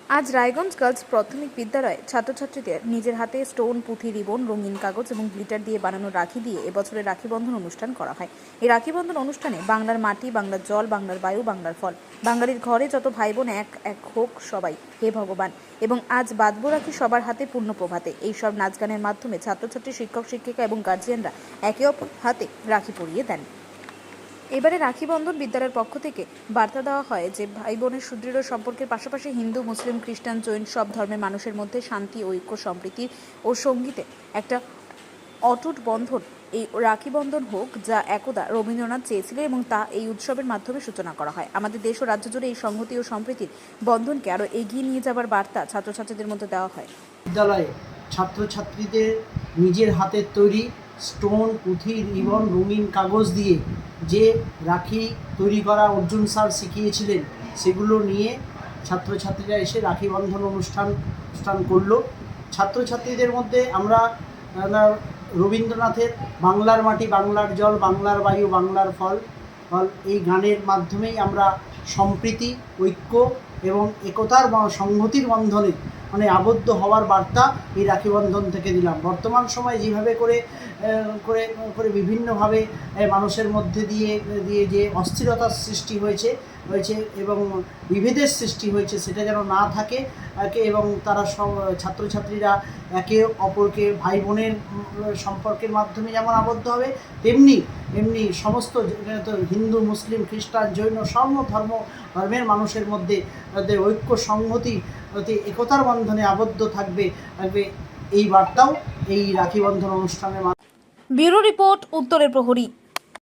আজ রায়গঞ্জ গার্লস প্রাথমিক বিদ্যালয়ে ছাত্রছাত্রীদের নিজের হাতে স্টোন, পুঁথি, রিবন, রঙিন কাগজ এবং গ্লিটার দিয়ে বানানো রাখি দিয়ে এবছরের রাখি বন্ধন অনুষ্ঠান করা হয়। এই রাখি বন্ধন অনুষ্ঠানে বাংলার মাটি, বাংলার জল, বাংলার বায়ু, বাংলার ফল, বাঙালির ঘরে যত ভাই বোন এক এক হোক সবাই, হে ভগবান। এবং আজ বাঁধবো রাখি সবার হাতে পূর্ণ প্রভাতে। এইসব নাচ গানের মাধ্যমে ছাত্রছাত্রী, শিক্ষক শিক্ষিকা এবং গার্জিয়ানরা একে অপর হাতে রাখি পরিয়ে দেন। এবারে রাখি বন্ধন বিদ্যালয়ের পক্ষ থেকে বার্তা দেওয়া হয় যে ভাই বোনের সুদৃঢ় সম্পর্কের পাশাপাশি হিন্দু, মুসলিম, খ্রিস্টান, জৈন সব ধর্মের মানুষের মধ্যে শান্তি, ঐক্য, সম্প্রীতি ও সঙ্গীতে একটা অটুট বন্ধন এই রাখি বন্ধন হোক, যা একদা রবীন্দ্রনাথ চেয়েছিলেন এবং তা এই উৎসবের মাধ্যমে সূচনা করা হয়। আমাদের দেশ ও রাজ্য জুড়ে এই সংহতি ও সম্প্রীতির বন্ধনকে আরও এগিয়ে নিয়ে যাবার বার্তা ছাত্রছাত্রীদের মধ্যে দেওয়া হয়। বিদ্যালয়ে ছাত্রছাত্রীদের নিজের হাতের তৈরি স্টোন, পুঁথি, রিবন, রঙিন কাগজ দিয়ে যে রাখি তৈরি করা অর্জুন স্যার শিখিয়েছিলেন, সেগুলো নিয়ে ছাত্রছাত্রীরা এসে রাখি বন্ধন অনুষ্ঠান করলো। ছাত্রছাত্রীদের মধ্যে আমরা রবীন্দ্রনাথের বাংলার মাটি, বাংলার জল, বাংলার বায়ু, বাংলার ফল এই গানের মাধ্যমেই আমরা সম্প্রীতি, ঐক্য এবং একতার সংহতির বন্ধনে আবদ্ধ হওয়ার বার্তা এই রাখি বন্ধন থেকে দিলাম। বর্তমান সময়ে যেভাবে করে করে করে বিভিন্নভাবে মানুষের মধ্যে দিয়ে যে অস্থিরতার সৃষ্টি হয়েছে এবং বিভেদের সৃষ্টি হয়েছে, সেটা যেন না থাকে এবং তারা সব ছাত্রছাত্রীরা একে অপরকে ভাই বোনের সম্পর্কের মাধ্যমে যেমন আবদ্ধ হবে, তেমনি সমস্ত হিন্দু, মুসলিম, খ্রিস্টান, জৈন সব ধর্মের মানুষের মধ্যে ঐক্য, সংহতি, একতার বন্ধনে আবদ্ধ থাকবে এই বার্তাও এই রাখি বন্ধন অনুষ্ঠানের ব্যুরো রিপোর্ট, উত্তরের প্রহরী।